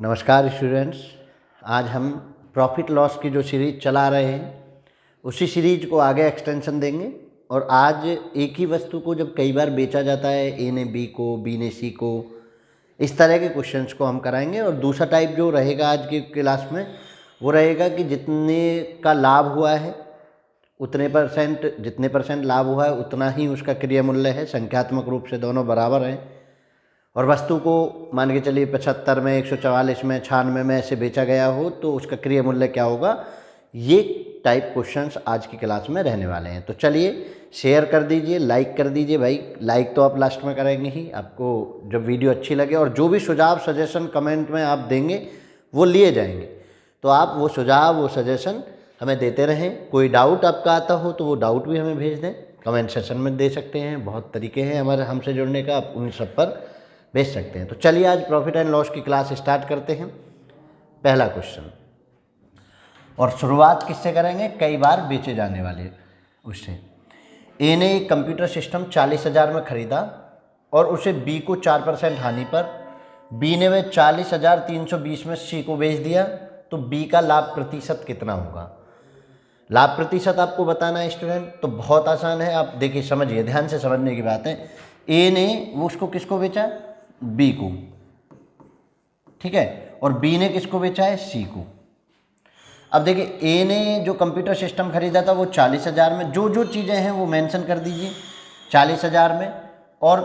नमस्कार स्टूडेंट्स। आज हम प्रॉफिट लॉस की जो सीरीज चला रहे हैं उसी सीरीज को आगे एक्सटेंशन देंगे। और आज एक ही वस्तु को जब कई बार बेचा जाता है, ए ने बी को, बी ने सी को, इस तरह के क्वेश्चंस को हम कराएंगे। और दूसरा टाइप जो रहेगा आज की क्लास में वो रहेगा कि जितने का लाभ हुआ है जितने परसेंट लाभ हुआ है उतना ही उसका क्रिया मूल्य है। संख्यात्मक रूप से दोनों बराबर हैं। और वस्तु को मान के चलिए 75 में, 144 में, 96 में ऐसे बेचा गया हो तो उसका क्रिया मूल्य क्या होगा। ये टाइप क्वेश्चंस आज की क्लास में रहने वाले हैं। तो चलिए शेयर कर दीजिए, लाइक कर दीजिए। भाई लाइक तो आप लास्ट में करेंगे ही, आपको जब वीडियो अच्छी लगे। और जो भी सुझाव सजेशन कमेंट में आप देंगे वो लिए जाएंगे। तो आप वो सुझाव वो सजेशन हमें देते रहें। कोई डाउट आपका आता हो तो वो डाउट भी हमें भेज दें, कमेंट सेक्शन में दे सकते हैं। बहुत तरीके हैं हमारे हमसे जुड़ने का, आप उन सब पर भेज सकते हैं। तो चलिए आज प्रॉफिट एंड लॉस की क्लास स्टार्ट करते हैं। पहला क्वेश्चन, और शुरुआत किससे करेंगे? कई बार बेचे जाने वाले उससे। ए ने एक कंप्यूटर सिस्टम 40,000 में खरीदा और उसे बी को 4% हानि पर, बी ने वह 40,320 में सी को बेच दिया, तो बी का लाभ प्रतिशत कितना होगा? लाभ प्रतिशत आपको बताना है स्टूडेंट। तो बहुत आसान है, आप देखिए समझिए, ध्यान से समझने की बात है। ए ने वो उसको किसको बेचा? बी को, ठीक है। और बी ने किसको बेचा है? सी को। अब देखिए ए ने जो कंप्यूटर सिस्टम खरीदा था वो 40,000 में, जो जो चीज़ें हैं वो मेंशन कर दीजिए 40,000 में, और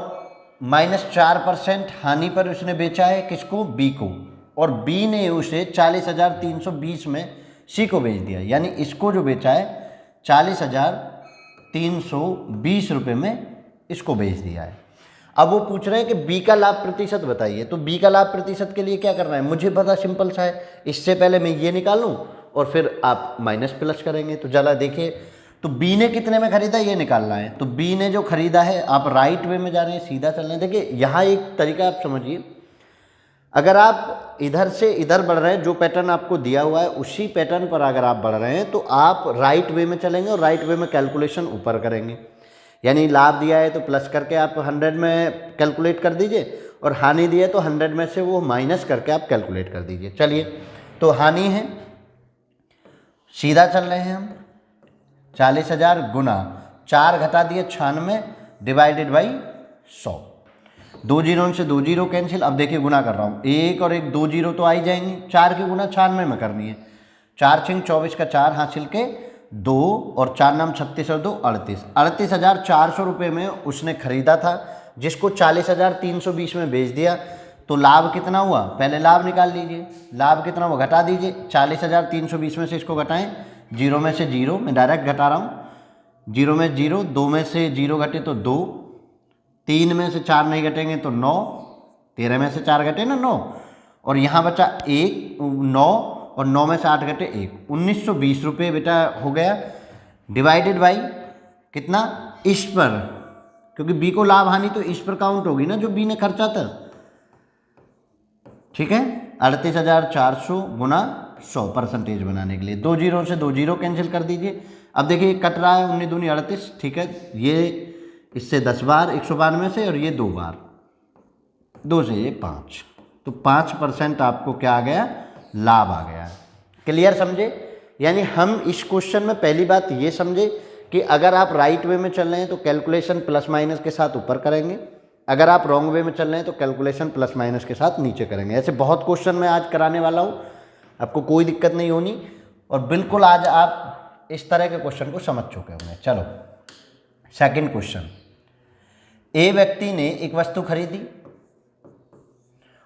-4% हानि पर उसने बेचा है किसको? बी को। और बी ने उसे 40,320 में सी को बेच दिया, यानी इसको जो बेचा है 40,320 रुपये में इसको बेच दिया है। अब वो पूछ रहे हैं कि बी का लाभ प्रतिशत बताइए। तो बी का लाभ प्रतिशत के लिए क्या करना है? मुझे पता सिंपल सा है। इससे पहले मैं ये निकालूं और फिर आप माइनस प्लस करेंगे। तो जरा देखिए, तो बी ने कितने में खरीदा ये निकालना है। तो बी ने जो खरीदा है, आप राइट वे में जा रहे हैं, सीधा चल रहे हैं। देखिए यहाँ एक तरीका आप समझिए, अगर आप इधर से इधर बढ़ रहे हैं, जो पैटर्न आपको दिया हुआ है उसी पैटर्न पर अगर आप बढ़ रहे हैं तो आप राइट वे में चलेंगे और राइट वे में कैलकुलेशन ऊपर करेंगे। यानी लाभ दिया है तो प्लस करके आप 100 में कैलकुलेट कर दीजिए, और हानि दिया है तो 100 में से वो माइनस करके आप कैलकुलेट कर दीजिए। चलिए, तो हानि है, सीधा चल रहे हैं हम, 40,000 गुना 4 घटा दिए 96 डिवाइडेड बाई 100। 2 जीरो से 2 जीरो कैंसिल। अब देखिए गुना कर रहा हूँ, एक और एक 2 जीरो तो आ ही जाएंगे। 4 की गुना 96 में करनी है। 4 छिंग 24 का 4 हासिल के 2, और 4 नाम 36 और 2 38। 38,400 रुपये में उसने खरीदा था, जिसको 40,320 में बेच दिया। तो लाभ कितना हुआ? पहले लाभ निकाल लीजिए। लाभ कितना हुआ घटा दीजिए। 40,320 में से इसको घटाएं, 0 में से 0, मैं डायरेक्ट घटा रहा हूँ। 0 में 0, 2 में से 0 घटे तो 2, 3 में से 4 नहीं घटेंगे तो 9, 13 में से 4 घटे ना 9, और यहाँ बचा 1, 9, और 9 में से 8 घटे 1, 1920 रुपये बेटा हो गया। डिवाइडेड बाई कितना? इस पर, क्योंकि बी को लाभ हानि तो इस पर काउंट होगी ना जो बी ने खर्चा था, ठीक है। 38,400 गुना 100 परसेंटेज बनाने के लिए 2 जीरो से 2 जीरो कैंसिल कर दीजिए। अब देखिए कट रहा है, 19 दूनी 38, ठीक है। ये इससे 10 बार 192 से, और ये 2 बार 2 से ये 5, तो 5% आपको क्या आ गया? लाभ आ गया। क्लियर समझे? यानी हम इस क्वेश्चन में पहली बात ये समझे कि अगर आप राइट वे में चल रहे हैं तो कैलकुलेशन प्लस माइनस के साथ ऊपर करेंगे, अगर आप रॉन्ग वे में चल रहे हैं तो कैलकुलेशन प्लस माइनस के साथ नीचे करेंगे। ऐसे बहुत क्वेश्चन मैं आज कराने वाला हूँ, आपको कोई दिक्कत नहीं होनी। और बिल्कुल आज आप इस तरह के क्वेश्चन को समझ चुके होंगे। चलो सेकंड क्वेश्चन, ए व्यक्ति ने एक वस्तु खरीदी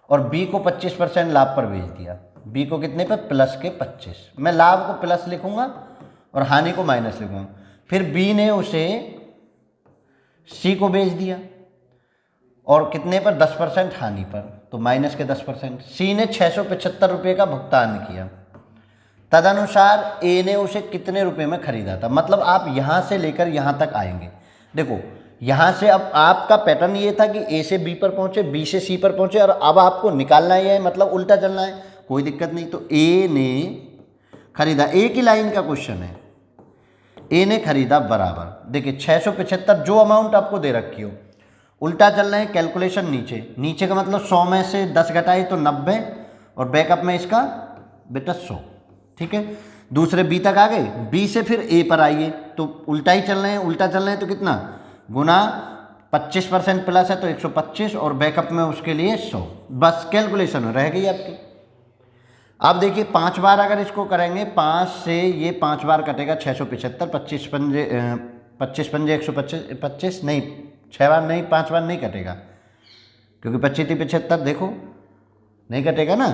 और बी को 25% लाभ पर बेच दिया। बी को कितने पर? प्लस के 25। मैं लाभ को प्लस लिखूंगा और हानि को माइनस लिखूंगा। फिर बी ने उसे सी को बेच दिया, और कितने पर? 10% हानि पर, तो माइनस के 10%। सी ने 675 रुपये का भुगतान किया। तदनुसार ए ने उसे कितने रुपए में खरीदा था? मतलब आप यहाँ से लेकर यहाँ तक आएंगे। देखो यहाँ से अब आपका पैटर्न ये था कि ए से बी पर पहुँचे, बी से सी पर पहुँचे, और अब आपको निकालना ही है, मतलब उल्टा चलना है, कोई दिक्कत नहीं। तो ए ने खरीदा, एक ही लाइन का क्वेश्चन है, ए ने खरीदा बराबर, देखिए 675 जो अमाउंट आपको दे रखी हो, उल्टा चल रहे हैं, कैलकुलेशन नीचे, नीचे का मतलब 100 में से 10 घटाए तो 90, और बैकअप में इसका बेटा 100। ठीक है, दूसरे बी तक आ गए, बी से फिर ए पर आइए तो उल्टा ही चल रहे हैं, उल्टा चल रहे हैं तो कितना गुना 25% प्लस है तो 125 और बैकअप में उसके लिए 100। बस कैलकुलेशन रह गई आपकी। अब देखिए 5 बार अगर इसको करेंगे, 5 से ये 5 बार कटेगा 675, 25 पंजे 125 नहीं, 6 बार नहीं 5 बार नहीं कटेगा क्योंकि 25 75 देखो नहीं कटेगा ना।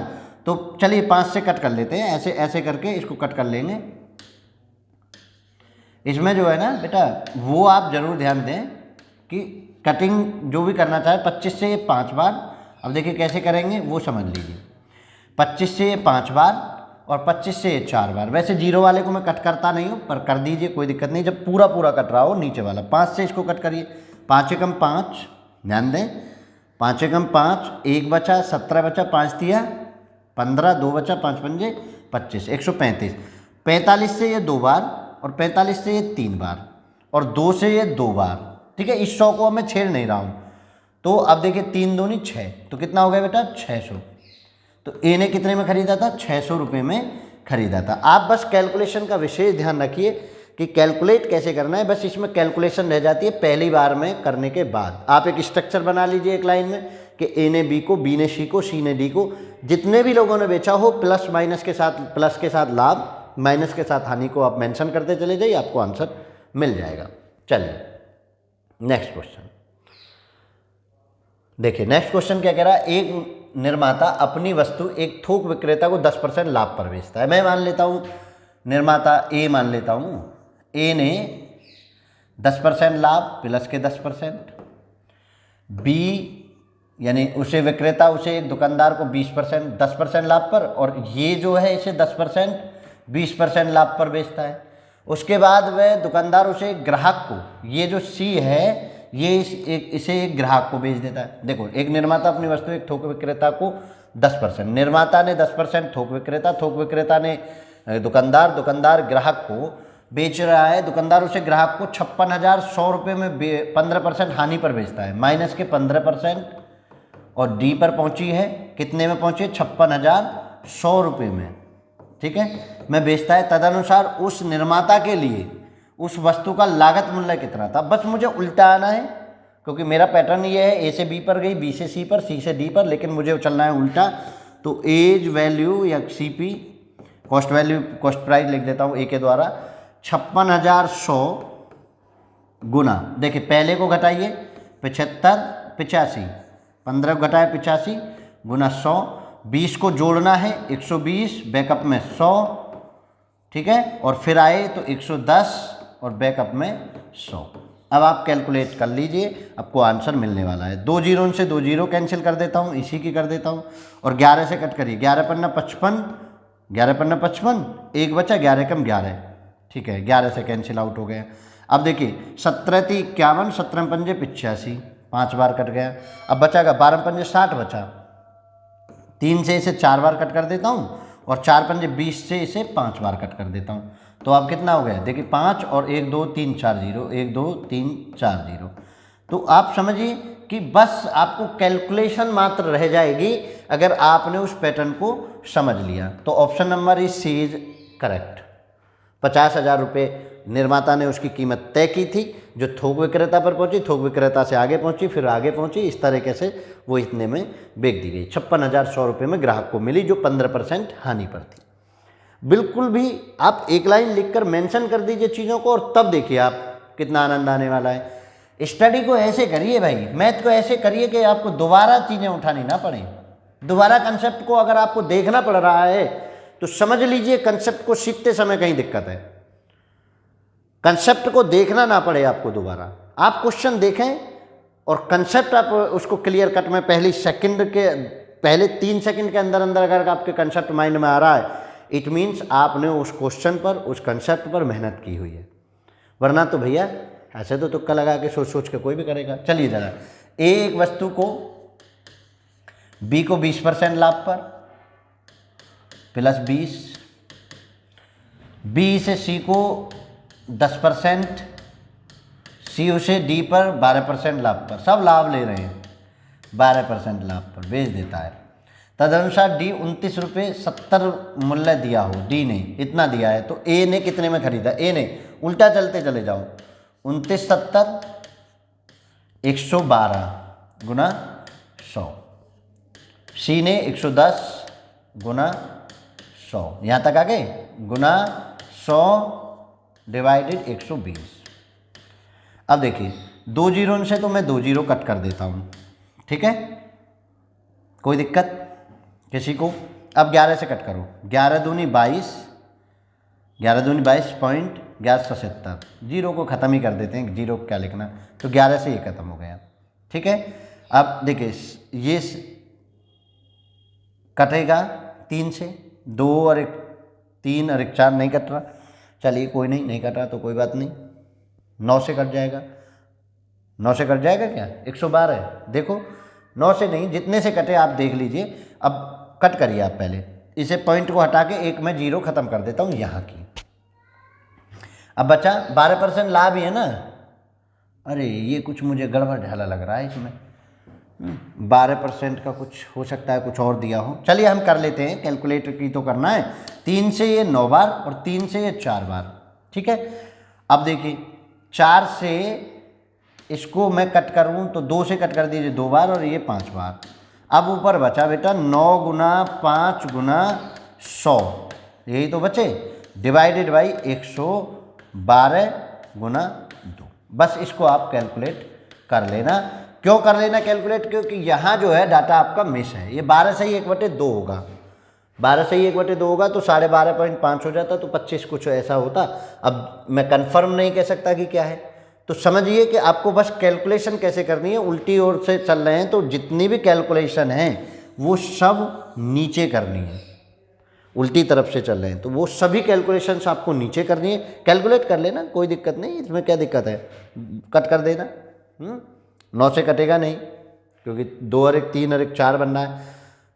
तो चलिए 5 से कट कर लेते हैं, ऐसे ऐसे करके इसको कट कर लेंगे। इसमें जो है ना बेटा वो आप जरूर ध्यान दें कि कटिंग जो भी करना चाहे 25 से ये 5 बार, अब देखिए कैसे करेंगे वो समझ लीजिए। 25 से ये 5 बार और 25 से ये 4 बार। वैसे जीरो वाले को मैं कट करता नहीं हूँ पर कर दीजिए, कोई दिक्कत नहीं। जब पूरा पूरा कट रहा हो नीचे वाला 5 से इसको कट करिए, 5 एकम 5, ध्यान दें 5 एकम 5, 1 बचा 17 बचा, 5 दिया 15, 2 बचा 5 पंजे 25, 135। 45 से ये 2 बार और 45 से ये 3 बार और 2 से ये 2 बार। ठीक है, इस 100 को मैं छेड़ नहीं रहा हूँ। तो अब देखिए 3 दूनी 6, तो कितना हो गया बेटा 600। तो ए ने कितने में खरीदा था, 600 रुपये में खरीदा था। आप बस कैलकुलेशन का विशेष ध्यान रखिए कि कैलकुलेट कैसे करना है, बस इसमें कैलकुलेशन रह जाती है पहली बार में करने के बाद। आप एक स्ट्रक्चर बना लीजिए एक लाइन में कि ए ने बी को, बी ने सी को, सी ने डी को, जितने भी लोगों ने बेचा हो प्लस माइनस के साथ, प्लस के साथ लाभ माइनस के साथ हानि को आप मेंशन करते चले जाइए, आपको आंसर मिल जाएगा। चलिए नेक्स्ट क्वेश्चन देखिए। नेक्स्ट क्वेश्चन क्या कह रहा है, एक निर्माता अपनी वस्तु एक थोक विक्रेता को 10% लाभ पर बेचता है। मैं मान लेता हूँ निर्माता ए मान लेता हूँ, ए ने 10% लाभ प्लस के 10%, बी यानी उसे विक्रेता उसे एक दुकानदार को 20% 10% लाभ पर, और ये जो है इसे 10% 20% लाभ पर बेचता है। उसके बाद वह दुकानदार उसे एक ग्राहक को, ये जो सी है ये इसे एक ग्राहक को बेच देता है। देखो एक निर्माता अपनी वस्तु एक थोक विक्रेता को 10%, निर्माता ने 10%, थोक विक्रेता ने दुकानदार, दुकानदार ग्राहक को बेच रहा है। दुकानदार उसे ग्राहक को 56,100 रुपये में 15% हानि पर बेचता है, माइनस के 15%, और डी पर पहुंची है कितने में पहुंची है, 56,100 रुपये में। ठीक है, मैं बेचता है। तदनुसार उस निर्माता के लिए उस वस्तु का लागत मूल्य कितना था। बस मुझे उल्टा आना है क्योंकि मेरा पैटर्न ये है, ए से बी पर गई, बी से सी पर, सी से डी पर, लेकिन मुझे चलना है उल्टा। तो एज वैल्यू या CP cost value, cost price लिख देता हूँ ए के द्वारा, 56,100 गुना, देखिए पहले को घटाइए 75 85, 15 को घटाए 85 गुना 100, 20 को जोड़ना है 120, बैकअप में 100, ठीक है, और फिर आए तो 110 और बैकअप में 100। अब आप कैलकुलेट कर लीजिए, आपको आंसर मिलने वाला है। 2 जीरो से 2 जीरो कैंसिल कर देता हूँ, इसी की कर देता हूँ, और 11 से कट करिए, 11 पन्ना 55, 11 पन्ना 55, 1 बचा, 11 कम 11, ठीक है, 11 से कैंसिल आउट हो गया। अब देखिए 17 × 51, 17 पंजे 85, 5 बार कट गया। अब बचागा 12 पंजे 60 बचा, 3 से इसे 4 बार कट कर देता हूँ, और 4 पंजे 20 से इसे 5 बार कट कर देता हूँ। तो अब कितना हो गया, देखिए 5 और 1 2 3 4 0, 1 2 3 4 0। तो आप समझिए कि बस आपको कैलकुलेशन मात्र रह जाएगी अगर आपने उस पैटर्न को समझ लिया। तो option number is C is correct. 50,000 रुपये निर्माता ने उसकी कीमत तय की थी, जो थोक विक्रेता पर पहुंची, थोक विक्रेता से आगे पहुंची, फिर आगे पहुंची, इस तरीके से वो इतने में बेच दी गई। 56,100 रुपये में ग्राहक को मिली, जो 15% हानि पर थी। बिल्कुल भी आप एक लाइन लिखकर मेंशन कर दीजिए चीज़ों को, और तब देखिए आप कितना आनंद आने वाला है। स्टडी को ऐसे करिए भाई, मैथ को ऐसे करिए कि आपको दोबारा चीज़ें उठानी ना पड़े। दोबारा कंसेप्ट को अगर आपको देखना पड़ रहा है तो समझ लीजिए कंसेप्ट को सीखते समय कहीं दिक्कत है। कंसेप्ट को देखना ना पड़े आपको दोबारा, आप क्वेश्चन देखें और कंसेप्ट आप उसको क्लियर कट में पहले 3 सेकंड के अंदर अंदर अगर आपके कंसेप्ट माइंड में आ रहा है, इट मीन्स आपने उस क्वेश्चन पर, उस कंसेप्ट पर मेहनत की हुई है। वरना तो भैया ऐसे तो तुक्का लगा के सोच सोच के कोई भी करेगा। चलिए ज़रा, एक वस्तु को बी को 20% लाभ पर प्लस 20, बी से सी को 10%, सी उसे डी पर 12% लाभ पर, सब लाभ ले रहे हैं, 12% लाभ पर बेच देता है। तदनुसार डी 29.70 रुपये मूल्य दिया हो, डी ने इतना दिया है तो ए ने कितने में खरीदा, ए ने उल्टा चलते चले जाओ 29.70 112 गुना 100, सी ने 110 गुना 100, यहाँ तक आ गए, गुना 100 डिवाइडेड 120। अब देखिए 2 जीरो से तो मैं 2 जीरो कट कर देता हूँ, ठीक है, कोई दिक्कत किसी को। अब 11 से कट करो, 11 दूनी 22, 11 दूनी 22.1170, जीरो को ख़त्म ही कर देते हैं, जीरो को क्या लिखना, तो 11 से ये ख़त्म हो गया, ठीक है। अब देखिए ये कटेगा 3 से, 2 और 1 3 और 1 4 नहीं कट रहा, चलिए कोई नहीं, नहीं कट रहा तो कोई बात नहीं, 9 से कट जाएगा, 9 से कट जाएगा क्या, 112 देखो, 9 से नहीं, जितने से कटे आप देख लीजिए। अब कट करिए आप, पहले इसे पॉइंट को हटा के एक मैं जीरो ख़त्म कर देता हूँ यहाँ की। अब बचा 12% लाभ ही है ना, अरे ये कुछ मुझे गड़बड़ ढाला लग रहा है इसमें, 12% का कुछ हो सकता है, कुछ और दिया हो, चलिए हम कर लेते हैं, कैलकुलेटर की तो करना है। 3 से ये 9 बार और 3 से ये 4 बार, ठीक है। अब देखिए 4 से इसको मैं कट करूँ तो 2 से कट कर दीजिए 2 बार और ये 5 बार। अब ऊपर बचा बेटा 9 गुना 5 गुना 100, यही तो बचे, डिवाइडेड बाई 112 गुना 2। बस इसको आप कैलकुलेट कर लेना। क्यों कर लेना कैलकुलेट, क्योंकि यहाँ जो है डाटा आपका मिस है। ये 12 से ही 1/2 होगा, 12 से ही 1/2 होगा तो 12.5 हो जाता, तो 25 कुछ ऐसा होता। अब मैं कंफर्म नहीं कह सकता कि क्या है, तो समझिए कि आपको बस कैलकुलेशन कैसे करनी है। उल्टी ओर से चल रहे हैं तो जितनी भी कैलकुलेशन है वो सब नीचे करनी है, उल्टी तरफ से चल रहे हैं तो वो सभी कैलकुलेशंस आपको नीचे करनी है। कैलकुलेट कर लेना, कोई दिक्कत नहीं, इसमें क्या दिक्कत है, कट कर देना। 9 से कटेगा नहीं क्योंकि 2 और 1 3 और 1 4 बनना है,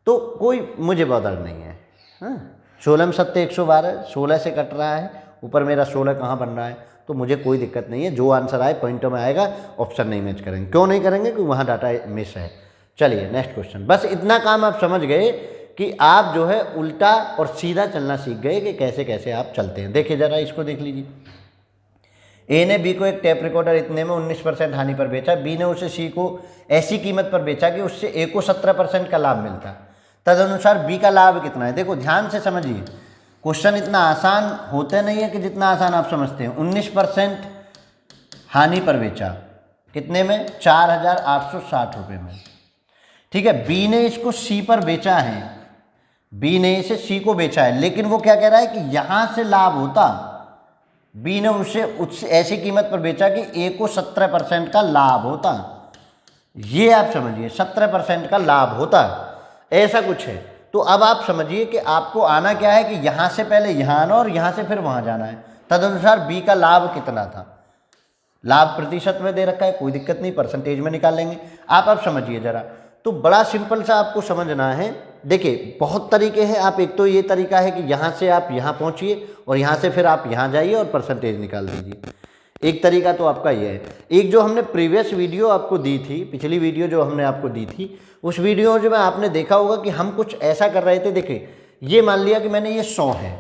तो कोई मुझे बदल नहीं है। 16 में 7 112, 16 से कट रहा है, ऊपर मेरा 16 कहाँ बन रहा है, तो मुझे कोई दिक्कत नहीं है, जो आंसर आए पॉइंटों में आएगा, ऑप्शन नहीं मैच करेंगे। क्यों नहीं करेंगे, क्योंकि वहाँ डाटा मिस है। चलिए नेक्स्ट क्वेश्चन। बस इतना काम आप समझ गए कि आप जो है उल्टा और सीधा चलना सीख गए कि कैसे कैसे आप चलते हैं। देखिए ज़रा इसको देख लीजिए, ए ने बी को एक टेप रिकॉर्डर इतने में 19% हानि पर बेचा, बी ने उसे सी को ऐसी कीमत पर बेचा कि उससे ए को 17% का लाभ मिलता, तदनुसार बी का लाभ कितना है। देखो ध्यान से समझिए, क्वेश्चन इतना आसान होता नहीं है कि जितना आसान आप समझते हैं। 19% हानि पर बेचा, कितने में, 4,860 रुपये में, ठीक है। बी ने इसको सी पर बेचा है, बी ने इसे सी को बेचा है, लेकिन वो क्या कह रहा है कि यहाँ से लाभ होता, बी ने उसे ऐसी कीमत पर बेचा कि ए को 17% का लाभ होता। ये आप समझिए 17% का लाभ होता, ऐसा कुछ है। तो अब आप समझिए कि आपको आना क्या है कि यहाँ से पहले यहाँ आना और यहाँ से फिर वहाँ जाना है। तदनुसार बी का लाभ कितना था, लाभ प्रतिशत में दे रखा है, कोई दिक्कत नहीं, परसेंटेज में निकाल लेंगे। आप अब समझिए ज़रा, तो बड़ा सिंपल सा आपको समझना है। देखिए बहुत तरीके हैं, आप एक तो ये तरीका है कि यहाँ से आप यहाँ पहुँचिए और यहाँ से फिर आप यहाँ जाइए और परसेंटेज निकाल दीजिए, एक तरीका तो आपका ये है। एक जो हमने प्रीवियस वीडियो आपको दी थी, पिछली वीडियो जो हमने आपको दी थी, उस वीडियो में आपने देखा होगा कि हम कुछ ऐसा कर रहे थे। देखिए ये मान लिया कि मैंने ये 100 है,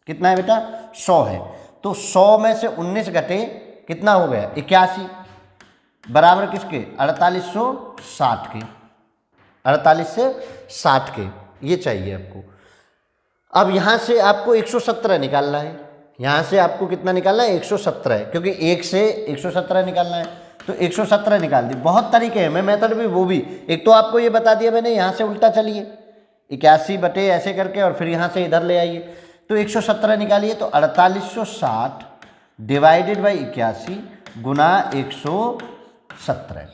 कितना है बेटा, 100 है, तो 100 में से 19 घटे कितना हो गया, 81, बराबर किसके, 4860 के, 48 से 60 के, ये चाहिए आपको। अब यहाँ से आपको 117 निकालना है, यहाँ से आपको कितना निकालना है, 117 है, क्योंकि 1 से 117 निकालना है, तो 117 निकाल दी। बहुत तरीके हैं, मैं मेथड भी वो भी, एक तो आपको ये बता दिया मैंने, यहाँ से उल्टा चलिए 81 बटे ऐसे करके और फिर यहाँ से इधर ले आइए, तो 117 निकालिए, तो 4860 डिवाइडेड बाई 81 गुना 117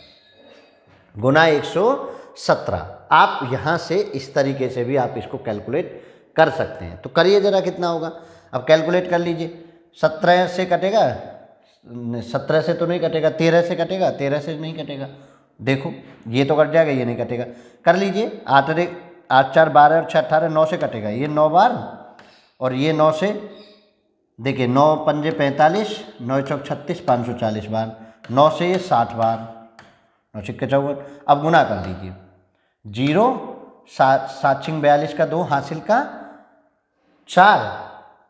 गुना 117। आप यहाँ से इस तरीके से भी आप इसको कैलकुलेट कर सकते हैं। तो करिए ज़रा कितना होगा, अब कैलकुलेट कर लीजिए। 17 से कटेगा, 17 से तो नहीं कटेगा, 13 से कटेगा, 13 से नहीं कटेगा, देखो ये तो कट जाएगा, ये नहीं कटेगा, कर लीजिए। 8 4 12 और 6 18, 9 से कटेगा, ये 9 बार और ये 9 से, देखिए 9 पंजे 45, 9 चौक 36, 540 बार, 9 से ये 60 बार, 9 6 54। अब गुना कर लीजिए, 0 7 छिंग 42 का 2, हासिल का 4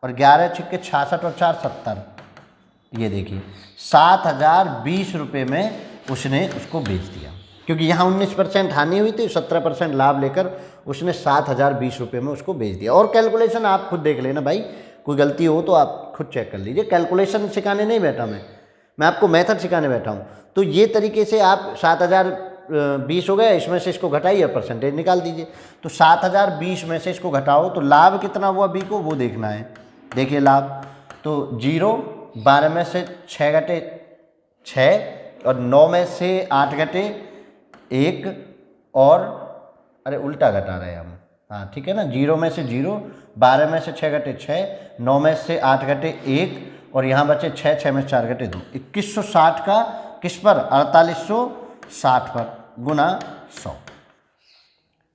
और 11 छिक्के 66 और 4 70। ये देखिए 7,020 रुपये में उसने उसको बेच दिया, क्योंकि यहाँ 19% हानि हुई थी, 17% लाभ लेकर उसने 7,020 रुपये में उसको बेच दिया। और कैलकुलेशन आप खुद देख लेना भाई, कोई गलती हो तो आप खुद चेक कर लीजिए। कैलकुलेशन सिखाने नहीं बैठा मैं आपको मेथड सिखाने बैठा हूँ। तो ये तरीके से आप 7,020 हो गया, इसमें से इसको घटाइए, परसेंटेज निकाल दीजिए। तो 7,020 में से इसको घटाओ तो लाभ कितना हुआ बी को, वो देखना है। देखिए लाभ तो 0, 12 में से 6 घटे 6 और 9 में से 8 घटे 1 और अरे उल्टा घटा रहे हैं हम, हाँ ठीक है ना। 0 में से 0, 12 में से 6 घटे 6, 9 में से 8 घटे 1 और यहाँ बचे 6, 6 में 4 घटे 2। 2160 का किस पर, 4860 पर गुना 100।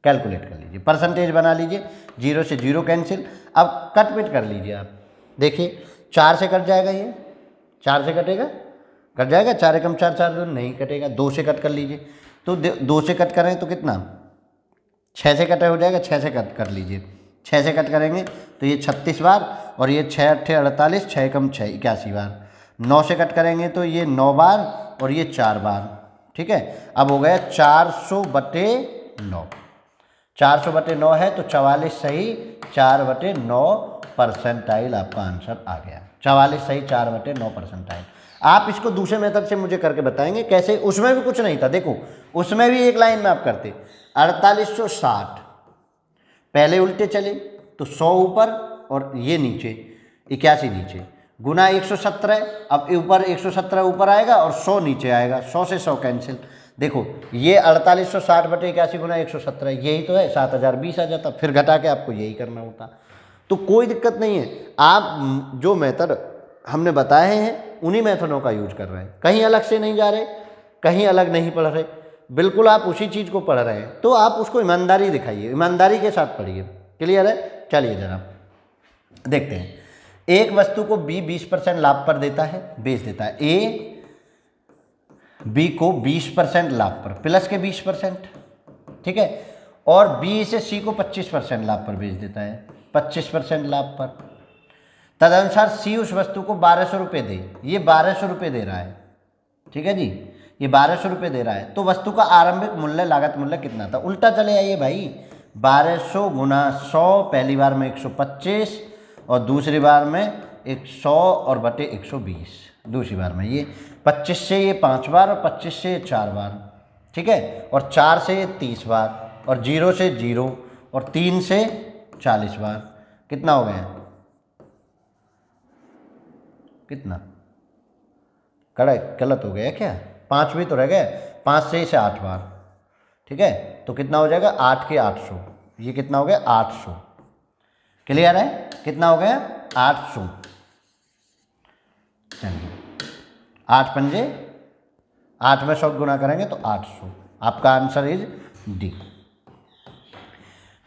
कैलकुलेट कर लीजिए, परसेंटेज बना लीजिए, 0 से 0 कैंसिल। अब कट पिट कर लीजिए आप, देखिए 4 से कट जाएगा, ये 4 से कटेगा, कट जाएगा, 4 एकम 4, 4 2 नहीं कटेगा। 2 से कट कर लीजिए, तो 2 से कट करें तो कितना, 6 से कट हो जाएगा, 6 से कट कर लीजिए। 6 से कट करेंगे तो ये 36 बार और ये 6 अट्ठे 48, 6 एकम 6 81 बार। 9 से कट करेंगे तो ये 9 बार और ये 4 बार, ठीक है। अब हो गया 400/9, 400/9 है तो 44 सही 4/9 परसेंटाइल आपका आंसर आ गया। 44 सही 4/9 परसेंटाइल। आप इसको दूसरे मेथड से मुझे करके बताएंगे कैसे, उसमें भी कुछ नहीं था। देखो उसमें भी एक लाइन में आप करते 4860, पहले उल्टे चले तो 100 ऊपर और ये नीचे 81 नीचे, गुना 117। अब ऊपर 117 ऊपर आएगा और 100 नीचे आएगा, 100 से 100 कैंसिल। देखो ये 4860/81 गुना 117 यही तो है, 7,020 आ जाता। फिर घटा के आपको यही करना होता, तो कोई दिक्कत नहीं है। आप जो मेथड हमने बताए हैं उन्हीं मेथडों का यूज कर रहे हैं, कहीं अलग से नहीं जा रहे, कहीं अलग नहीं पढ़ रहे, बिल्कुल आप उसी चीज़ को पढ़ रहे हैं। तो आप उसको ईमानदारी दिखाइए, ईमानदारी के साथ पढ़िए। क्लियर है? चलिए जरा देखते हैं। एक वस्तु को बी 20% लाभ पर देता है, बेच देता है। ए बी को 20% लाभ पर, प्लस के 20%, ठीक है। और बी इसे सी को 25% लाभ पर बेच देता है, 25% लाभ पर। तदनुसार सी उस वस्तु को 1200 रुपये दे, ये 1200 रुपये दे रहा है, ठीक है जी, ये 1200 रुपये दे रहा है। तो वस्तु का आरंभिक मूल्य, लागत मूल्य कितना था? उल्टा चले आइए भाई, 1200 गुना 100, पहली बार में 125 और दूसरी बार में 100 और बटे 120, दूसरी बार में ये 25 से ये 5 बार और 25 से 4 बार, ठीक है। और 4 से 30 बार और 0 से 0 और 3 से 40 बार। कितना हो गया? कितना? गलत हो गया क्या? 5 भी तो रह गए, 5 से इसे 8 बार, ठीक है। तो कितना हो जाएगा? 8 के 800, ये कितना हो गया? 800। क्लियर है? कितना हो गया? 800। चलिए 8 पंजे 8 में 100 गुना करेंगे तो 800। आपका आंसर इज डी।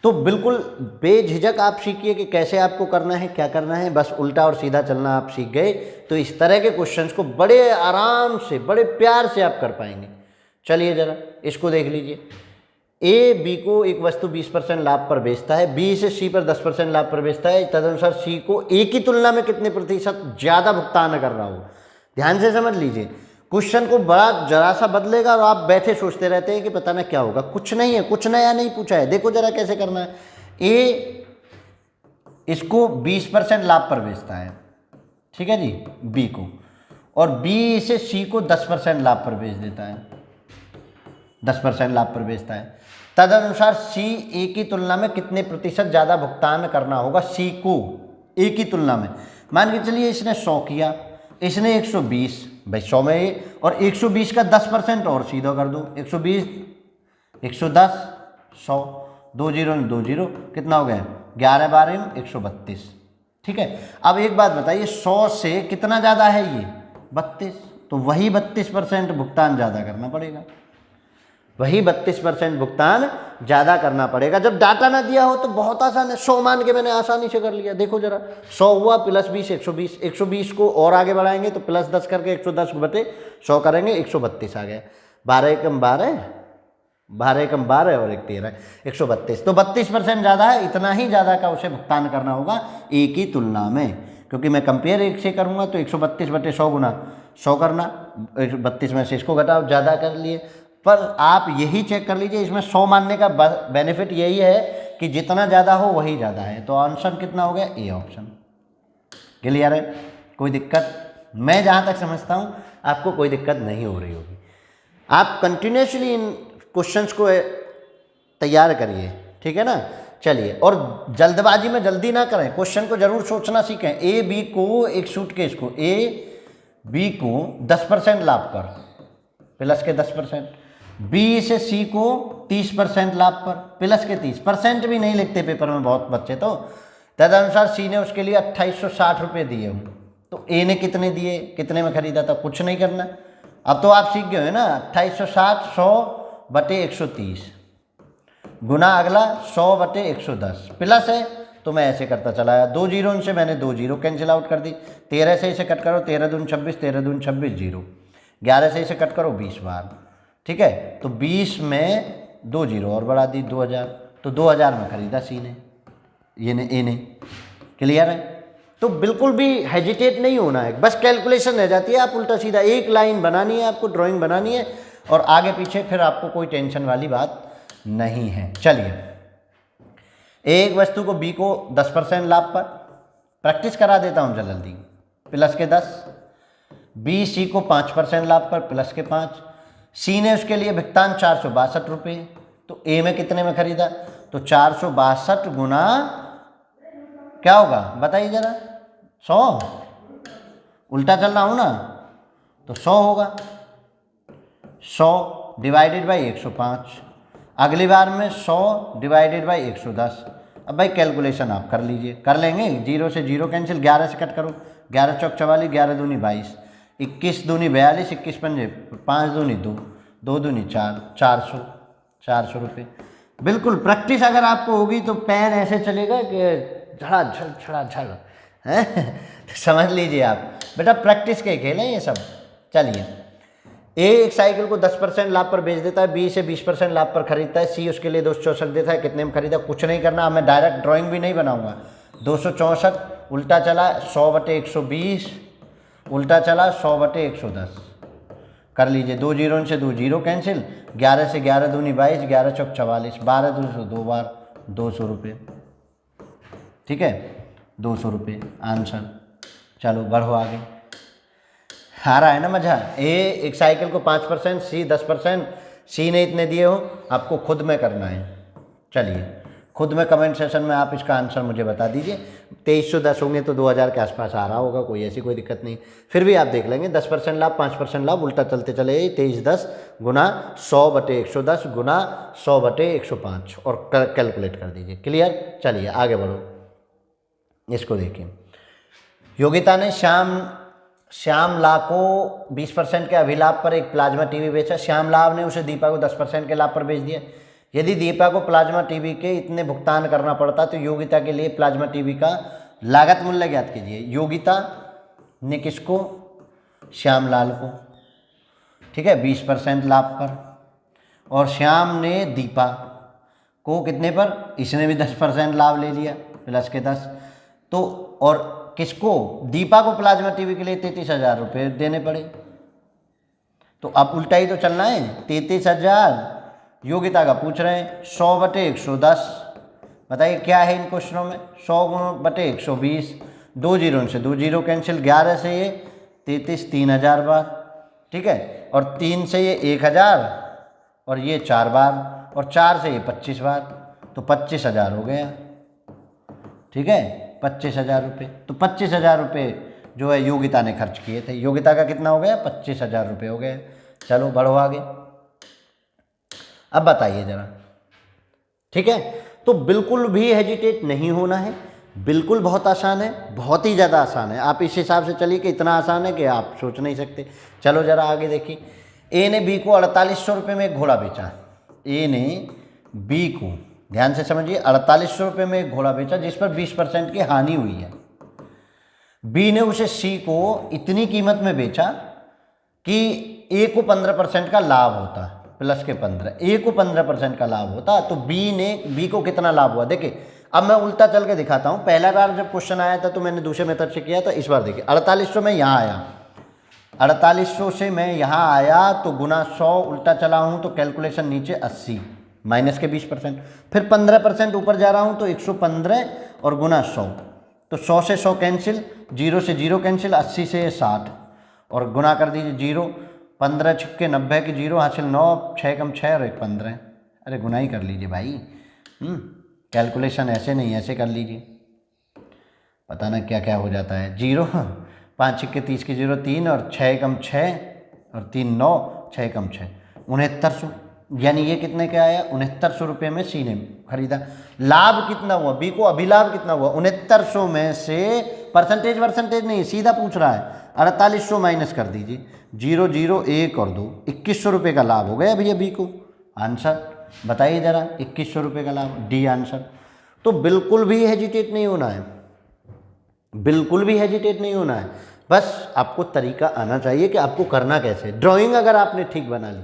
तो बिल्कुल बेझिझक आप सीखिए कि कैसे आपको करना है, क्या करना है। बस उल्टा और सीधा चलना आप सीख गए तो इस तरह के क्वेश्चंस को बड़े आराम से, बड़े प्यार से आप कर पाएंगे। चलिए जरा इसको देख लीजिए। ए बी को एक वस्तु 20% लाभ पर बेचता है, बी से सी पर 10% लाभ पर बेचता है। तदनुसार सी को ए की तुलना में कितने प्रतिशत ज़्यादा भुगतान कर रहा हो। ध्यान से समझ लीजिए, क्वेश्चन को बड़ा जरा सा बदलेगा और आप बैठे सोचते रहते हैं कि पता ना क्या होगा। कुछ नहीं है, कुछ नया नहीं पूछा है। देखो जरा कैसे करना है। ए इसको 20% लाभ पर बेचता है, ठीक है जी, बी को, और बी इसे सी को 10% लाभ पर बेच देता है, 10% लाभ पर बेचता है। तदनुसार सी ए की तुलना में कितने प्रतिशत ज़्यादा भुगतान करना होगा सी को ए की तुलना में। मान के चलिए इसने 100 किया, इसने 120, भाई 100 में ये, और 120 का 10% और सीधा कर दो, 120 110 100, 2 0 2 0, कितना हो गया? 11 12 132, ठीक है। अब एक बात बताइए, 100 से कितना ज़्यादा है ये? 32, तो वही 32% भुगतान ज़्यादा करना पड़ेगा, वही 32% भुगतान ज़्यादा करना पड़ेगा। जब डाटा ना दिया हो तो बहुत आसान है, 100 मान के मैंने आसानी से कर लिया। देखो जरा, 100 हुआ प्लस 20 120, 120 को और आगे बढ़ाएंगे तो प्लस 10 करके 110 बटे 100 करेंगे, 132 आ गया। 12 एकम 12 12 कम 12 और 1 13, 132। तो 32% ज़्यादा है, इतना ही ज़्यादा का उसे भुगतान करना होगा ए की तुलना में, क्योंकि मैं कंपेयर 1 से करूँगा तो 132/100 गुना 100 करना, 32 में से इसको घटाओ, ज़्यादा कर लिए। पर आप यही चेक कर लीजिए, इसमें 100 मानने का बेनिफिट यही है कि जितना ज़्यादा हो वही ज़्यादा है। तो आंसर कितना हो गया, ए ऑप्शन। क्लियर है, कोई दिक्कत? मैं जहाँ तक समझता हूँ आपको कोई दिक्कत नहीं हो रही होगी। आप कंटिन्यूसली इन क्वेश्चंस को तैयार करिए, ठीक है ना। चलिए, और जल्दबाजी में जल्दी ना करें, क्वेश्चन को जरूर सोचना सीखें। ए बी को एक सूटकेस को ए बी को 10% लाभ पर प्लस के 10%, बी से सी को 30% लाभ पर प्लस के 30%, भी नहीं लिखते पेपर में बहुत बच्चे। तो तदनुसार सी ने उसके लिए 2860 रुपये दिए हूँ, तो ए ने कितने दिए, कितने में खरीदा था, कुछ नहीं करना। अब तो आप सीख गए हो ना, 2860 100/130 गुना अगला 100/110 प्लस है, तो मैं ऐसे करता चला आया। 2 जीरो से मैंने 2 जीरो कैंसिल आउट कर दी। 13 से इसे कट करो, 13 दूनी 26, 13 दूनी 26 जीरो। 11 से इसे कट करो 20 बार, ठीक है। तो 20 में 2 जीरो और बढ़ा दी, 2000। तो 2000 में खरीदा सी ने, ये ने ए ने। क्लियर है? तो बिल्कुल भी हेजिटेट नहीं होना है, बस कैलकुलेशन रह जाती है। आप उल्टा सीधा एक लाइन बनानी है, आपको ड्राइंग बनानी है, और आगे पीछे फिर आपको कोई टेंशन वाली बात नहीं है। चलिए, एक वस्तु को बी को 10% लाभ पर, प्रैक्टिस करा देता हूँ जल्दी, प्लस के 10। बी सी को 5% लाभ पर प्लस के 5। सी ने उसके लिए भुगतान 462 रुपये, तो ए में कितने में खरीदा, तो 462 गुना क्या होगा बताइए जरा, 100। उल्टा चल रहा हूँ ना, तो 100 होगा। 100 डिवाइडेड बाई 105। अगली बार में 100 डिवाइडेड बाई 110। अब भाई कैलकुलेशन आप कर लीजिए, कर लेंगे। 0 से 0 कैंसिल, 11 से कट करो, 11 चौक 44, 11 दूनी 22, 21 दूनी 42, 21 पंजे 5 दूनी 2, 2 दूनी 4, 400 रुपये। बिल्कुल प्रैक्टिस अगर आपको होगी तो पेन ऐसे चलेगा कि झड़ा है। समझ लीजिए आप, बेटा प्रैक्टिस के खेल हैं ये सब। चलिए, ए एक साइकिल को 10% लाभ पर बेच देता है, बी से 20% लाभ पर खरीदता है, सी उसके लिए 264 देता है, कितने में खरीदा, कुछ नहीं करना। मैं डायरेक्ट ड्राइंग भी नहीं बनाऊंगा। 264 उल्टा चला 100/120, उल्टा चला 100/110। कर लीजिए, 2 जीरो से 2 जीरो कैंसिल, 11 से 11 दूनी 22, 11 चौक 44, 12 दूसरे 2 बार 200 रुपये, ठीक है। 200 रुपये आंसर। चलो बढ़ो आगे, आ रहा है ना मज़ा। ए एक साइकिल को 5%, सी 10%, सी ने इतने दिए हो, आपको खुद में करना है। चलिए, खुद में कमेंट सेशन में आप इसका आंसर मुझे बता दीजिए। 2310 होंगे तो 2000 के आसपास आ रहा होगा, कोई ऐसी कोई दिक्कत नहीं। फिर भी आप देख लेंगे, 10% लाभ 5% लाभ, उल्टा चलते चले 2310 गुना 100/110 गुना 100/105 और कैलकुलेट कर दीजिए। क्लियर? चलिए आगे बढ़ो, इसको देखिए। योगिता ने श्यामला को 20% के अभिलाभ पर एक प्लाज्मा टीवी बेचा। श्यामलाभ ने उसे दीपा को 10% के लाभ पर बेच दिया। यदि दीपा को प्लाज्मा टीवी के इतने भुगतान करना पड़ता तो योगिता के लिए प्लाज्मा टीवी का लागत मूल्य ज्ञात कीजिए। योगिता ने किसको? श्यामलाल को, ठीक है, 20% लाभ पर, और श्याम ने दीपा को कितने पर, इसने भी 10% लाभ ले लिया प्लस के 10। तो और किसको? दीपा को प्लाज्मा टीवी के लिए 33,000 रुपये देने पड़े। तो अब उल्टा ही तो चलना है। 33,000 योगिता का पूछ रहे हैं, 100/110। बताइए क्या है इन क्वेश्चनों में, 100/120। 2 जीरो से 2 जीरो कैंसिल, 11 से ये 33 3000 बार, ठीक है, और 3 से ये 1000, और ये 4 बार, और 4 से ये 25 बार, तो 25,000 हो गया, ठीक है, 25,000 रुपये। तो 25,000 रुपये जो है योगिता ने खर्च किए थे। योगिता का कितना हो गया? 25,000 रुपये हो गए। चलो बढ़ो आगे, अब बताइए जरा, ठीक है। तो बिल्कुल भी हेजिटेट नहीं होना है, बिल्कुल बहुत आसान है, बहुत ही ज़्यादा आसान है। आप इस हिसाब से चलिए कि इतना आसान है कि आप सोच नहीं सकते। चलो ज़रा आगे देखिए। ए ने बी को 4800 रुपये में एक घोड़ा बेचा। ए ने बी को, ध्यान से समझिए, 4800 रुपये में एक घोड़ा बेचा जिस पर 20% की हानि हुई है। बी ने उसे सी को इतनी कीमत में बेचा कि ए को 15% का लाभ होता है। प्लस के 15, ए को 15% का लाभ होता, तो बी को कितना लाभ हुआ। देखिए अब मैं उल्टा चल के दिखाता हूँ। पहला बार जब क्वेश्चन आया था तो मैंने दूसरे मेथड से किया था, इस बार देखिए 4800 में यहाँ आया, 4800 से मैं यहाँ आया तो गुना 100, उल्टा चला हूँ तो कैलकुलेशन नीचे 80 माइनस के 20%, फिर 15% ऊपर जा रहा हूँ तो 115 और गुना 100, तो 100 से 100 कैंसिल, 0 से 0 कैंसिल, 80 से 60 और गुना कर दीजिए 0, 15 छक्के 90 की 0 हासिल 9, 6 कम 6 और 1 15। अरे गुना ही कर लीजिए भाई, कैलकुलेशन ऐसे नहीं ऐसे कर लीजिए, पता ना क्या क्या हो जाता है। 0 5 छक्के 30 की 0 3 और 6 कम 6 और 3 9, 6 कम 6 6900, यानी ये कितने का आया 6900 रुपये में सी ने खरीदा। लाभ कितना हुआ, बी को अभिलाभ कितना हुआ 6900 में से, परसेंटेज नहीं सीधा पूछ रहा है, 4800 माइनस कर दीजिए, 0 0 1 और 2, 2100 रुपये का लाभ हो गया भैया बी को। आंसर बताइए जरा, 2100 रुपये का लाभ, डी आंसर। तो बिल्कुल भी हेजिटेट नहीं होना है, बिल्कुल भी हेजिटेट नहीं होना है, बस आपको तरीका आना चाहिए कि आपको करना कैसे। ड्राइंग अगर आपने ठीक बना ली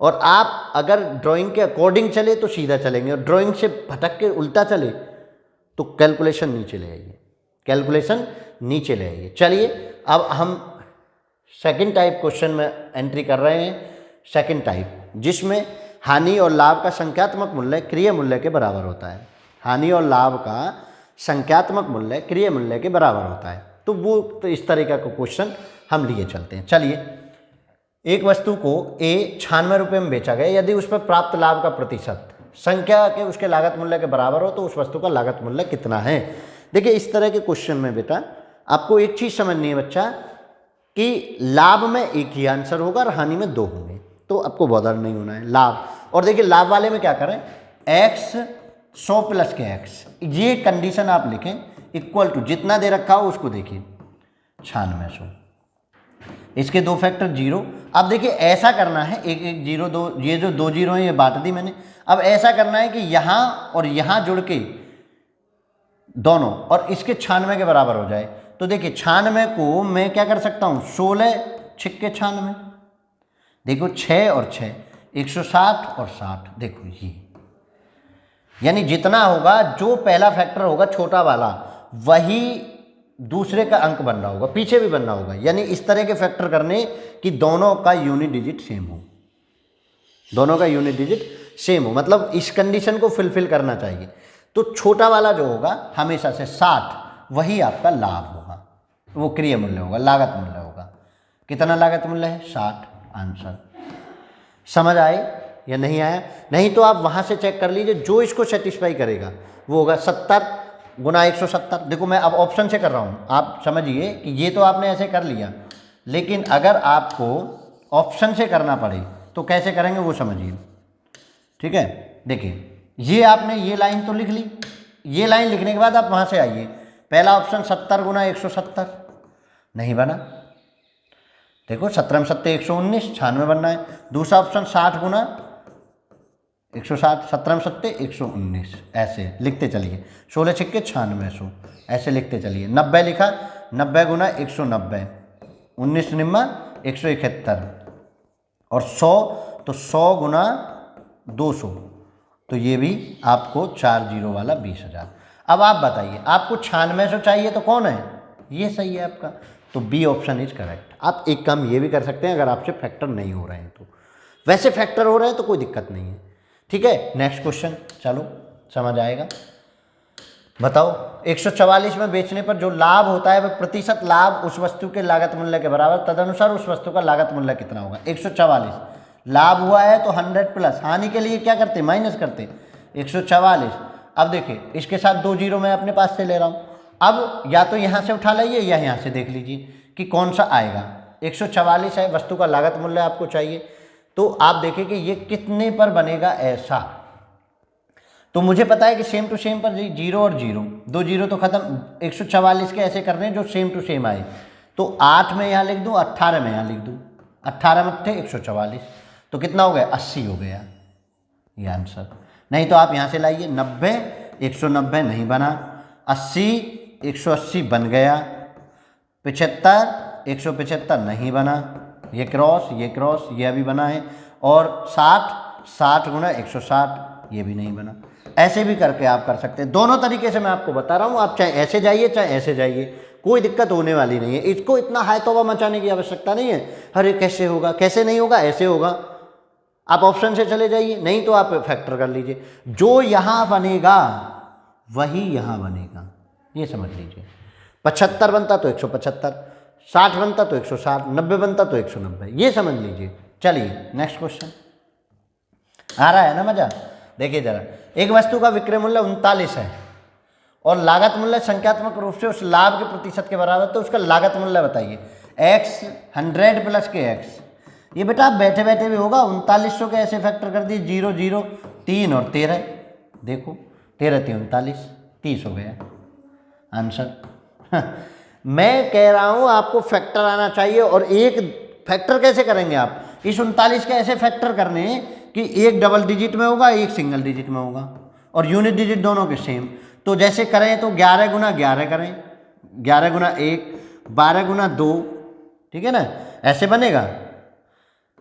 और आप अगर ड्राइंग के अकॉर्डिंग चले तो सीधा चलेंगे, और ड्राइंग से भटक के उल्टा चले तो कैलकुलेशन नीचे ले आइए, कैलकुलेशन नीचे ले आइए। चलिए अब हम सेकंड टाइप क्वेश्चन में एंट्री कर रहे हैं, सेकंड टाइप, जिसमें हानि और लाभ का संख्यात्मक मूल्य क्रिय मूल्य के बराबर होता है। हानि और लाभ का संख्यात्मक मूल्य क्रिय मूल्य के बराबर होता है, तो वो तो इस तरीका का क्वेश्चन हम लिए चलते हैं। चलिए, एक वस्तु को ए 96 रुपये में बेचा गया, यदि उस पर प्राप्त लाभ का प्रतिशत संख्या के उसके लागत मूल्य के बराबर हो तो उस वस्तु का लागत मूल्य कितना है। देखिए इस तरह के क्वेश्चन में बेटा आपको एक चीज़ समझनी है बच्चा, कि लाभ में एक ही आंसर होगा और हानि में 2 होंगे, तो आपको बॉदर नहीं होना है। लाभ, और देखिए लाभ वाले में क्या करें, x 100 प्लस के x, ये कंडीशन आप लिखें, इक्वल टू जितना दे रखा हो उसको देखिए 9600, इसके 2 फैक्टर 0। अब देखिए ऐसा करना है, एक एक 0 2, ये जो 2 0 हैं ये बांट दी मैंने। अब ऐसा करना है कि यहाँ और यहाँ जुड़ के दोनों और इसके 96 के बराबर हो जाए। तो देखिए 96 को मैं क्या कर सकता हूँ, 16 छिक्के 96, देखो 6 और 6 160 और 60, देखो ये, यानी जितना होगा, जो पहला फैक्टर होगा छोटा वाला, वही दूसरे का अंक बन रहा होगा, पीछे भी बनना होगा। यानी इस तरह के फैक्टर करने कि दोनों का यूनिट डिजिट सेम हो, दोनों का यूनिट डिजिट सेम हो, मतलब इस कंडीशन को फुलफिल करना चाहिए। तो छोटा वाला जो होगा हमेशा से 60, वही आपका लाभ होगा, वो क्रिय मूल्य होगा, लागत मूल्य होगा। कितना लागत मूल्य है, 60 आंसर। समझ आए या नहीं आया? नहीं तो आप वहाँ से चेक कर लीजिए, जो इसको सेटिस्फाई करेगा वो होगा 70 गुना 170। देखो मैं अब ऑप्शन से कर रहा हूँ, आप समझिए कि ये तो आपने ऐसे कर लिया, लेकिन अगर आपको ऑप्शन से करना पड़े तो कैसे करेंगे वो समझिए, ठीक है। देखिए ये आपने ये लाइन तो लिख ली, ये लाइन लिखने के बाद आप वहाँ से आइए, पहला ऑप्शन 70 गुना 170 नहीं बना, देखो 17 में 7 119, 96 बनना है। दूसरा ऑप्शन 60 गुना 160, 17 में 7 119, ऐसे लिखते चलिए। 16 छिक्के 9600, ऐसे लिखते चलिए। 90 लिखा, 90 गुना 190, 19 निम्मा 171, और 100 तो 100 गुना 200, तो ये भी आपको 4 0 वाला 20,000। अब आप बताइए, आपको 9600 चाहिए तो कौन है, ये सही है आपका, तो बी ऑप्शन इज करेक्ट। आप एक काम ये भी कर सकते हैं, अगर आपसे फैक्टर नहीं हो रहे हैं तो, वैसे फैक्टर हो रहे हैं तो कोई दिक्कत नहीं है, ठीक है। नेक्स्ट क्वेश्चन, चलो समझ आएगा। बताओ, 144 में बेचने पर जो लाभ होता है वह प्रतिशत लाभ उस वस्तु के लागत मूल्य के बराबर, तदनुसार उस वस्तु का लागत मूल्य कितना होगा। 144 लाभ हुआ है तो 100 प्लस, हानि के लिए क्या करते, माइनस करते, 144। अब देखिए इसके साथ 2 0 मैं अपने पास से ले रहा हूँ, अब या तो यहाँ से उठा लाइए या यहाँ से देख लीजिए कि कौन सा आएगा। 144 है, वस्तु का लागत मूल्य आपको चाहिए, तो आप देखें कि ये कितने पर बनेगा ऐसा। तो मुझे पता है कि सेम टू सेम पर 0 और 0, 2 0 तो खत्म, 144 के ऐसे करने जो सेम टू सेम आए, तो 8 में यहाँ लिख दूँ, 18 में यहाँ लिख दूँ, 18 में थे 144, तो कितना हो गया, 80 हो गया ये आंसर। नहीं तो आप यहाँ से लाइए, 90 190 नहीं बना, 80 180 बन गया, 75 175 नहीं बना, ये क्रॉस ये अभी बना है, और 60 गुना 160, ये भी नहीं बना। ऐसे भी करके आप कर सकते हैं, दोनों तरीके से मैं आपको बता रहा हूँ। आप चाहे ऐसे जाइए चाहे ऐसे जाइए, कोई दिक्कत होने वाली नहीं है। इसको इतना हाय तौबा मचाने की आवश्यकता नहीं है, अरे कैसे होगा, कैसे नहीं होगा, ऐसे होगा। आप ऑप्शन से चले जाइए, नहीं तो आप फैक्टर कर लीजिए। जो यहाँ बनेगा वही यहाँ बनेगा, ये समझ लीजिए। 75 बनता तो 175, 60 बनता तो 160, 90 बनता तो 190, ये समझ लीजिए। चलिए नेक्स्ट क्वेश्चन। आ रहा है ना मजा? देखिए जरा, एक वस्तु का विक्रय मूल्य 39 है और लागत मूल्य संख्यात्मक रूप से उस लाभ के प्रतिशत के बराबर, तो उसका लागत मूल्य बताइए। x 100 प्लस के x, ये बेटा आप बैठे बैठे भी होगा। 3900 के ऐसे फैक्टर कर दिए, 0 0 3 और 13, देखो 13 3 39, 30 हो गया आंसर। मैं कह रहा हूँ आपको फैक्टर आना चाहिए। और एक फैक्टर कैसे करेंगे आप? इस 39 के ऐसे फैक्टर करने कि एक डबल डिजिट में होगा, एक सिंगल डिजिट में होगा, और यूनिट डिजिट दोनों के सेम। तो जैसे करें तो 11 गुना 11 करें, 11 गुना 1, 12 गुना 2, ठीक है ना, ऐसे बनेगा।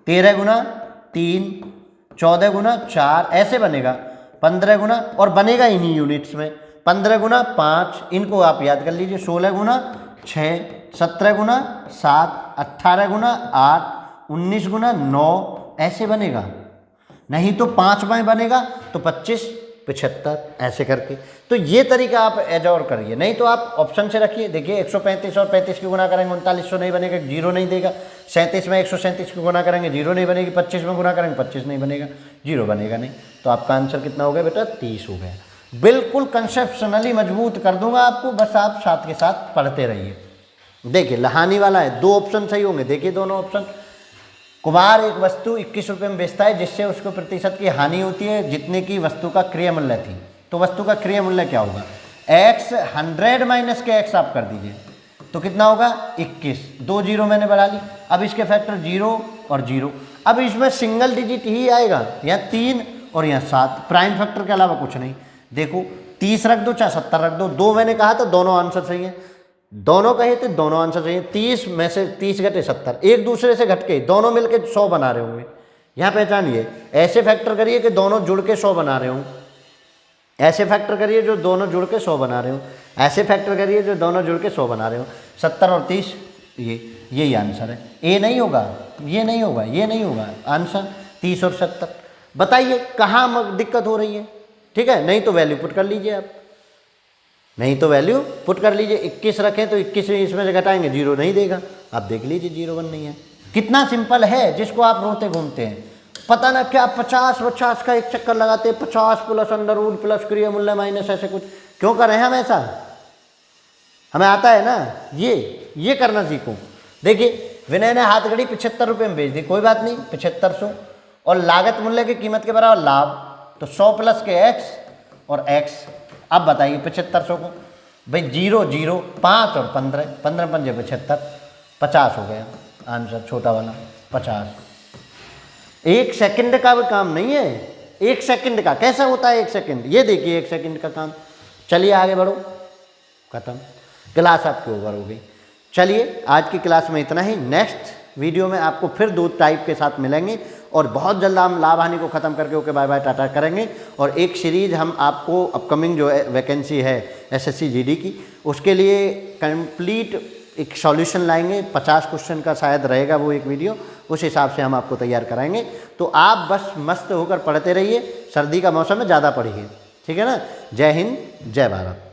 13 गुना 3, 14 गुना 4, ऐसे बनेगा। 15 गुना, और बनेगा इन्हीं यूनिट्स में, 15 गुना 5, इनको आप याद कर लीजिए। 16 गुना 6, 17 गुना 7, 18 गुना 8, 19 गुना 9, ऐसे बनेगा। नहीं तो 5 में बनेगा तो 25, 75, ऐसे करके। तो ये तरीका आप एज और करिए, नहीं तो आप ऑप्शन से रखिए। देखिए 135 और 35 की गुना करेंगे 3900 नहीं बनेगा, 0 नहीं देगा। 37 में 137 की गुना करेंगे 0 नहीं बनेगी। 25 में गुना करेंगे 25 नहीं बनेगा, 0 बनेगा नहीं। तो आपका आंसर कितना हो गया बेटा? 30 हो गया। बिल्कुल कंसेप्शनली मजबूत कर दूंगा आपको, बस आप साथ के साथ पढ़ते रहिए। देखिए लहानी वाला है, 2 ऑप्शन सही होंगे। देखिए दोनों ऑप्शन। कुमार एक वस्तु 21 रुपये में बेचता है जिससे उसको प्रतिशत की हानि होती है जितने की वस्तु का क्रय मूल्य थी। तो वस्तु का क्रय मूल्य क्या होगा? x 100 माइनस के x आप कर दीजिए, तो कितना होगा? 21। 2 0 मैंने बढ़ा ली। अब इसके फैक्टर 0 और 0। अब इसमें सिंगल डिजिट ही आएगा, यहाँ 3 और यहाँ 7, प्राइम फैक्टर के अलावा कुछ नहीं। देखो 30 रख दो चाहे 70 रख दो, 2 मैंने कहा था, दोनों आंसर सही है। दोनों कहे थे, दोनों आंसर सही है। 30 में से 30 घटे 70, एक दूसरे से घट के दोनों मिलके 100 बना रहे होंगे। यहाँ पहचानिए, ऐसे फैक्टर करिए कि दोनों जुड़ के 100 बना रहे हों, ऐसे फैक्टर करिए जो दोनों जुड़ के 100 बना रहे हो, ऐसे फैक्टर करिए जो दोनों जुड़ के 100 बना रहे हो। 70 और 30, यही आंसर है। ए नहीं होगा, ये नहीं होगा, ये नहीं होगा आंसर। 30 और 70, बताइए कहाँ दिक्कत हो रही है? ठीक है, नहीं तो वैल्यू पुट कर लीजिए आप, नहीं तो वैल्यू पुट कर लीजिए। 21 रखें तो 21 इसमें से घटाएंगे 0 नहीं देगा। आप देख लीजिए 0 1 नहीं है। कितना सिंपल है, जिसको आप रोते घूमते हैं। पता ना क्या 50 का एक चक्कर लगाते हैं, 50 प्लस अंडर रूट प्लस क्रिय मूल्य माइनस, ऐसे कुछ क्यों कर रहे हैं हम ऐसा? हमें आता है ना, ये करना सीखो। देखिए विनय ने हाथ घड़ी 75 रुपये में बेच दी, कोई बात नहीं, 7500 और लागत मूल्य की कीमत के बराबर लाभ, तो 100 प्लस के x और x। अब बताइए 7500 को, भाई 0 0 5 और 15, 15 पंजे 75, 50 हो गया आंसर, छोटा वाला 50। 1 सेकंड का भी काम नहीं है, 1 सेकंड का कैसा होता है 1 सेकंड, ये देखिए 1 सेकंड का काम। चलिए आगे बढ़ो, खत्म, क्लास आपकी ओवर हो गई। चलिए आज की क्लास में इतना ही। नेक्स्ट वीडियो में आपको फिर 2 टाइप के साथ मिलेंगे और बहुत जल्द हम लाभ हानि को ख़त्म करके ओके बाय बाय टाटा करेंगे। और एक सीरीज़ हम आपको अपकमिंग जो वैकेंसी है एसएससी जीडी की, उसके लिए कंप्लीट एक सॉल्यूशन लाएंगे। 50 क्वेश्चन का शायद रहेगा वो एक वीडियो, उस हिसाब से हम आपको तैयार कराएंगे। तो आप बस मस्त होकर पढ़ते रहिए, सर्दी का मौसम है, ज़्यादा पढ़िए, ठीक है ना। जय हिंद, जय भारत।